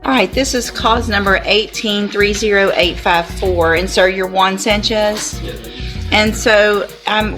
All right, this is cause number 1830854, and sir, you're Juan Sanchez? Yes. And so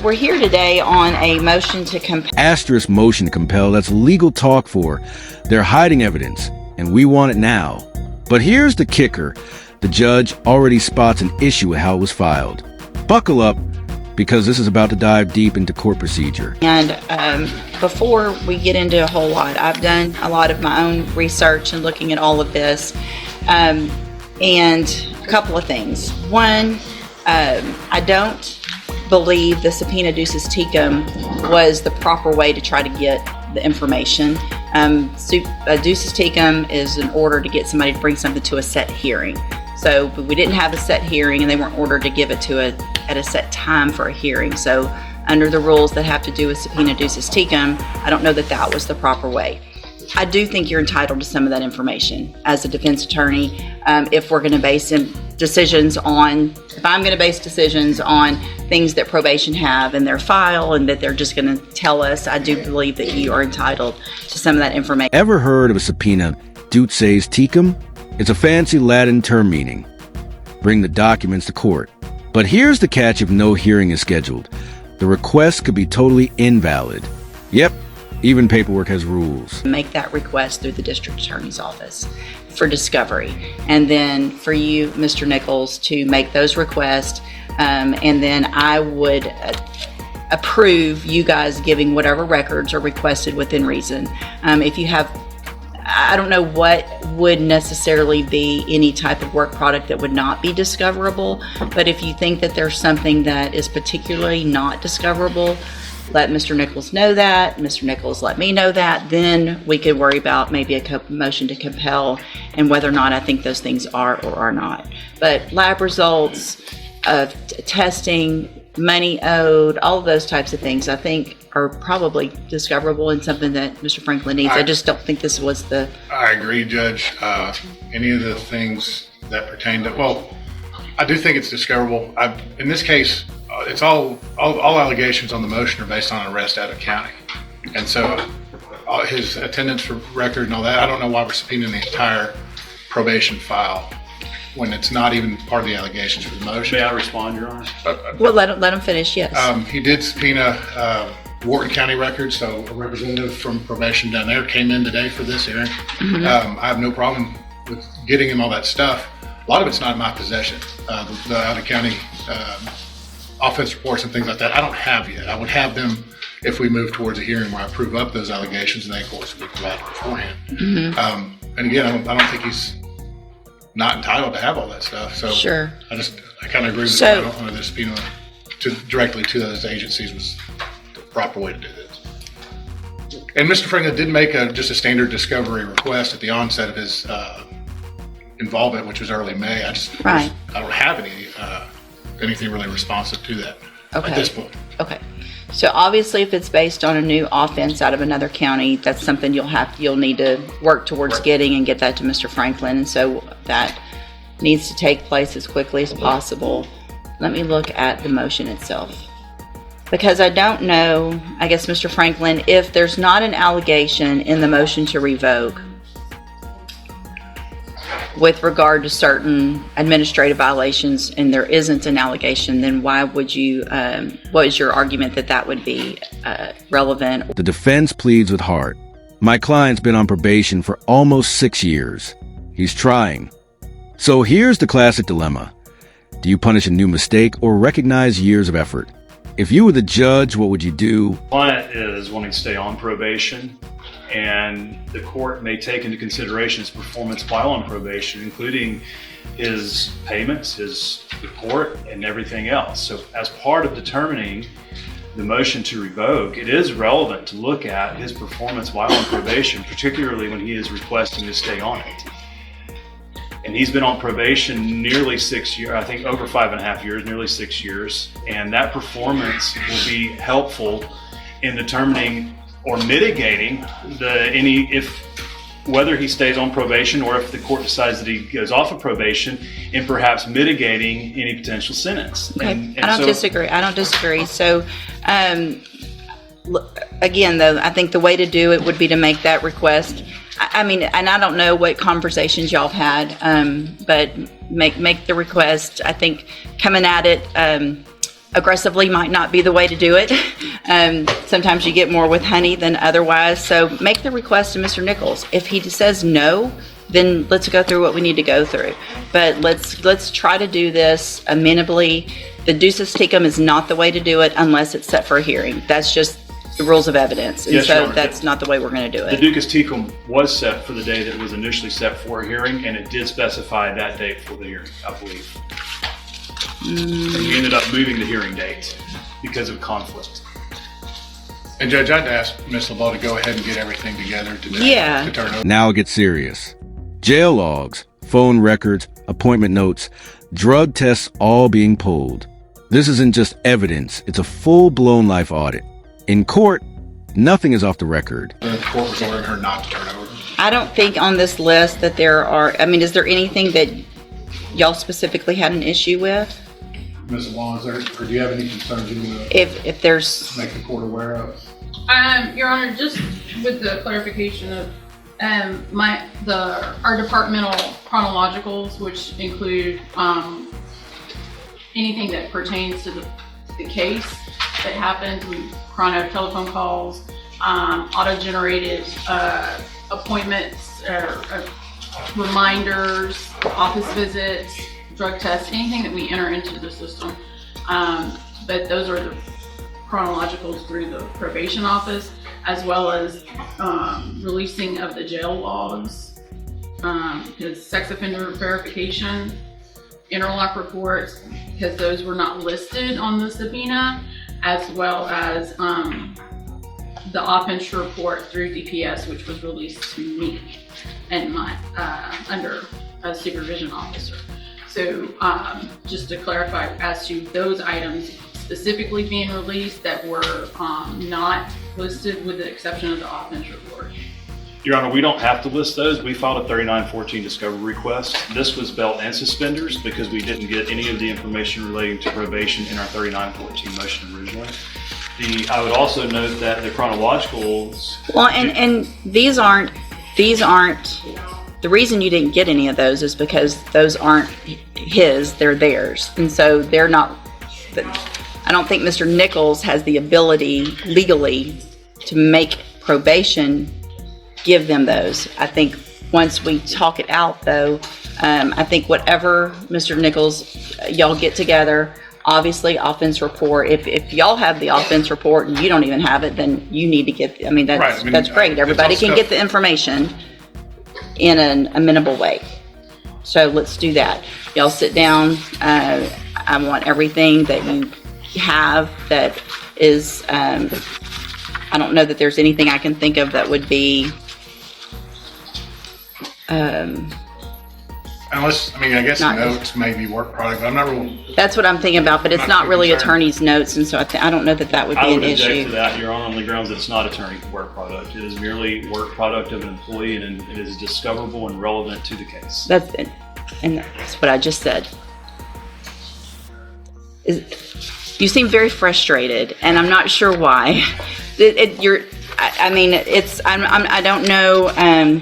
we're here today on a motion to compel. Asterisk motion to compel, that's legal talk for they're hiding evidence, and we want it now. But here's the kicker. The judge already spots an issue with how it was filed. Buckle up, because this is about to dive deep into court procedure. And before we get into a whole lot, I've done a lot of my own research and looking at all of this. And a couple of things. One, I don't believe the subpoena ducis tecum was the proper way to try to get the information. Ducis tecum is an order to get somebody to bring something to a set hearing. So we didn't have a set hearing, and they weren't ordered to give it to at a set time for a hearing. So under the rules that have to do with subpoena ducis tecum, I don't know that that was the proper way. I do think you're entitled to some of that information as a defense attorney. If we're going to base decisions on, if I'm going to base decisions on things that probation have in their file and that they're just going to tell us, I do believe that you are entitled to some of that information. Ever heard of a subpoena ducis tecum? It's a fancy Latin term meaning bring the documents to court. But here's the catch if no hearing is scheduled. The request could be totally invalid. Yep, even paperwork has rules. Make that request through the district attorney's office for discovery. And then for you, Mr. Nichols, to make those requests. And then I would approve you guys giving whatever records are requested within reason. If you have, I don't know what would necessarily be any type of work product that would not be discoverable, but if you think that there's something that is particularly not discoverable, let Mr. Nichols know that. Mr. Nichols let me know that. Then we could worry about maybe a motion to compel and whether or not I think those things are or are not. But lab results, testing, money owed, all of those types of things, I think are probably discoverable and something that Mr. Franklin needs. I just don't think this was the... I agree, Judge. Any of the things that pertain to... Well, I do think it's discoverable. In this case, it's all allegations on the motion are based on arrest out of county. And so his attendance record and all that, I don't know why we're subpoenaing the entire probation file when it's not even part of the allegations for the motion. May I respond, Your Honor? Well, let him finish, yes. He did subpoena Wharton County records, so a representative from probation down there came in today for this hearing. Mm-hmm. I have no problem with getting him all that stuff. A lot of it's not in my possession. The out-of-county offense reports and things like that, I don't have yet. I would have them if we move towards a hearing where I prove up those allegations, and they, of course, will be provided beforehand. Mm-hmm. And again, I don't think he's not entitled to have all that stuff. So sure. I kind of agree with So, you. I don't know that subpoena directly to those agencies was the proper way to do this. And Mr. Franklin did make just a standard discovery request at the onset of his involvement, which was early May. I don't have anything really responsive to that at this point. Okay. So obviously, if it's based on a new offense out of another county, that's something you'll need to work towards getting and get that to Mr. Franklin. And so that needs to take place as quickly as possible. Let me look at the motion itself. Because I don't know, I guess, Mr. Franklin, if there's not an allegation in the motion to revoke with regard to certain administrative violations, and there isn't an allegation, then why would you, what is your argument that would be relevant? The defense pleads with heart. My client's been on probation for almost 6 years. He's trying. So here's the classic dilemma. Do you punish a new mistake or recognize years of effort? If you were the judge, what would you do? Client is wanting to stay on probation, and the court may take into consideration his performance while on probation, including his payments, his report, and everything else. So as part of determining the motion to revoke, it is relevant to look at his performance while on probation, particularly when he is requesting to stay on it. And he's been on probation nearly 6 years, I think over 5.5 years, nearly 6 years. And that performance will be helpful in determining or mitigating whether he stays on probation or if the court decides that he goes off of probation, and perhaps mitigating any potential sentence. Okay, and I don't disagree. So again, though, I think the way to do it would be to make that request I mean, and I don't know what conversations y'all have had, but make the request. I think coming at it aggressively might not be the way to do it. Sometimes you get more with honey than otherwise. So make the request to Mr. Nichols. If he says no, then let's go through what we need to go through. But let's try to do this amenably. The ducis tecum is not the way to do it unless it's set for a hearing. That's just the rules of evidence. And Yes, Your so Honor. that's not the way we're going to do The it. ducis tecum was set for the day that it was initially set for a hearing, and it did specify that date for the hearing, I believe. And we ended up moving the hearing date because of conflict. And Judge, I'd ask Ms. LeBeau to go ahead and get everything together today. Yeah. To turn over. Now it gets serious. Jail logs, phone records, appointment notes, drug tests all being pulled. This isn't just evidence, it's a full-blown life audit. In court, nothing is off the record. The court was ordering her not to turn over. I don't think on this list that there are, I mean, is there anything that y'all specifically had an issue with? Ms. LeBeau, is there, or do you have any concerns you want If there's, to make the court aware of? Your Honor, just with the clarification of our departmental chronologicals, which include anything that pertains to the case that happened, chrono telephone calls, auto-generated appointments, reminders, office visits, drug tests, anything that we enter into the system. But those are the chronologicals through the probation office, as well as releasing of the jail logs, his sex offender verification, interlock reports, because those were not listed on the subpoena, as well as the offense report through DPS, which was released to me and my under a supervision officer. So just to clarify, as to those items specifically being released that were not listed, with the exception of the offense report. Your Honor, we don't have to list those. We filed a 3914 discovery request. This was belt and suspenders because we didn't get any of the information relating to probation in our 3914 motion originally. I would also note that the chronologicals. well, and these aren't, the reason you didn't get any of those is because those aren't his, they're theirs. And so they're not, I don't think Mr. Nichols has the ability legally to make probation give them those. I think once we talk it out though, I think whatever Mr. Nichols, y'all get together, obviously offense report, if y'all have the offense report and you don't even have it, then you need to get, I mean, that's, Right, I mean, that's great. it's Everybody all can stuff- get the information in an amenable way. So let's do that. Y'all sit down. I want everything that you have that is, I don't know that there's anything I can think of that would be, Unless, I mean, I guess Not- notes may be work product, but I'm not real. that's what I'm thinking about, but it's Not not too really concerned. attorney's notes, and so I don't know that that would be I would an object to issue. that, Your Honor, on the grounds that it's not attorney work product. It is merely work product of an employee, and it is discoverable and relevant to the case. That's what I just said. You seem very frustrated, and I'm not sure why. I don't know.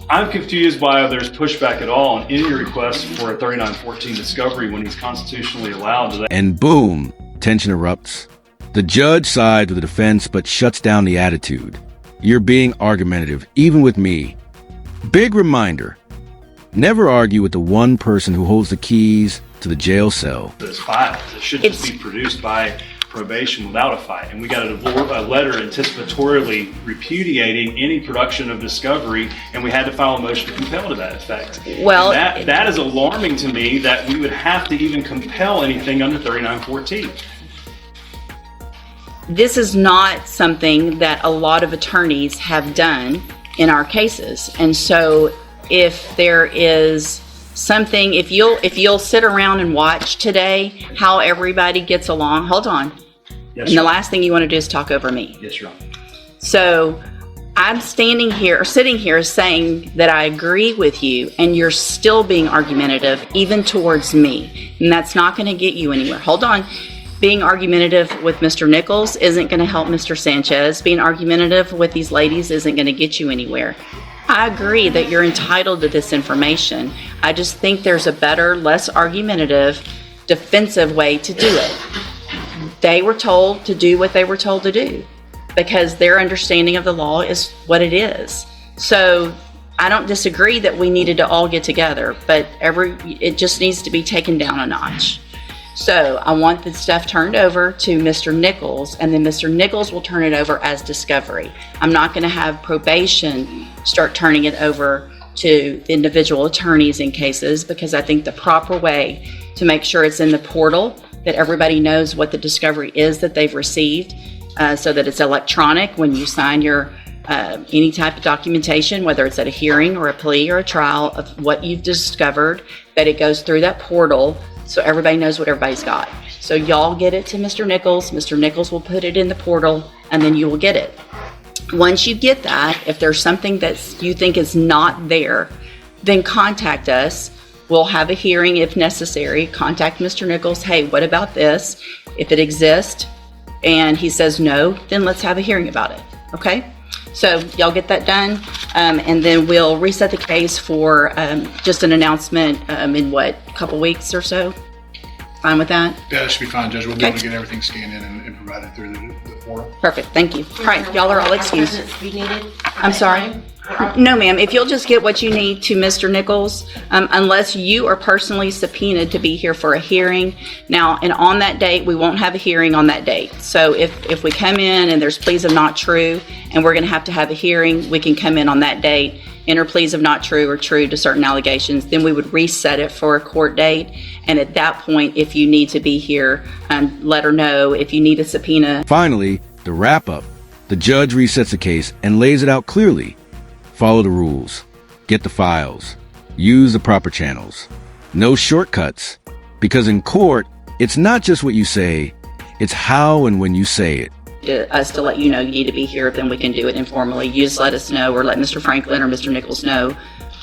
I'm confused why there's pushback at all on any request for a 3914 discovery when he's constitutionally allowed to. And boom, tension erupts. The judge sides with the defense but shuts down the attitude. You're being argumentative, even with me. Big reminder, never argue with the one person who holds the keys to the jail cell. Those files. It should just be produced by probation without a fight. And we got a letter anticipatorily repudiating any production of discovery, and we had to file a motion to compel to that effect. Well, And that is alarming to me that we would have to even compel anything under 3914. This is not something that a lot of attorneys have done in our cases. And so if there is something, if you'll sit around and watch today how everybody gets along, hold on. Yes, And the Your Honor. last thing you want to do is talk over me. Yes, Your Honor. So I'm standing here, or sitting here, saying that I agree with you, and you're still being argumentative, even towards me. And that's not going to get you anywhere. Hold on. Being argumentative with Mr. Nichols isn't going to help Mr. Sanchez. Being argumentative with these ladies isn't going to get you anywhere. I agree that you're entitled to this information. I just think there's a better, less argumentative, defensive way to do it. They were told to do what they were told to do because their understanding of the law is what it is. So I don't disagree that we needed to all get together, but it just needs to be taken down a notch. So I want the stuff turned over to Mr. Nichols, and then Mr. Nichols will turn it over as discovery. I'm not going to have probation start turning it over to the individual attorneys in cases, because I think the proper way to make sure it's in the portal, that everybody knows what the discovery is that they've received, so that it's electronic when you sign your any type of documentation, whether it's at a hearing or a plea or a trial of what you've discovered, that it goes through that portal so everybody knows what everybody's got. So y'all get it to Mr. Nichols. Mr. Nichols will put it in the portal, and then you will get it. Once you get that, if there's something that you think is not there, then contact us. We'll have a hearing if necessary. Contact Mr. Nichols. Hey, what about this? If it exists and he says no, then let's have a hearing about it. Okay? So y'all get that done, and then we'll reset the case for just an announcement in a couple weeks or so. Fine with that? Yeah, that should be fine, Judge. We'll be able to get everything scanned in and provided through the portal. Perfect, thank you. All right, y'all are all excused. Be needed? I'm sorry? No, ma'am. If you'll just get what you need to Mr. Nichols, unless you are personally subpoenaed to be here for a hearing. Now, and on that date, we won't have a hearing on that date. So if we come in and there's pleas of not true, and we're going to have a hearing, we can come in on that date, enter pleas of not true or true to certain allegations. Then we would reset it for a court date. And at that point, if you need to be here, let her know. If you need a subpoena. Finally, the wrap-up. The judge resets the case and lays it out clearly. Follow the rules. Get the files. Use the proper channels. No shortcuts. Because in court, it's not just what you say, it's how and when you say it. Us to let you know you need to be here, then we can do it informally. You just let us know, or let Mr. Franklin or Mr. Nichols know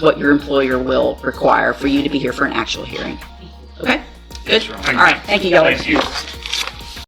what your employer will require for you to be here for an actual hearing. Okay? Good? All right. Thank you, y'all. Thank you.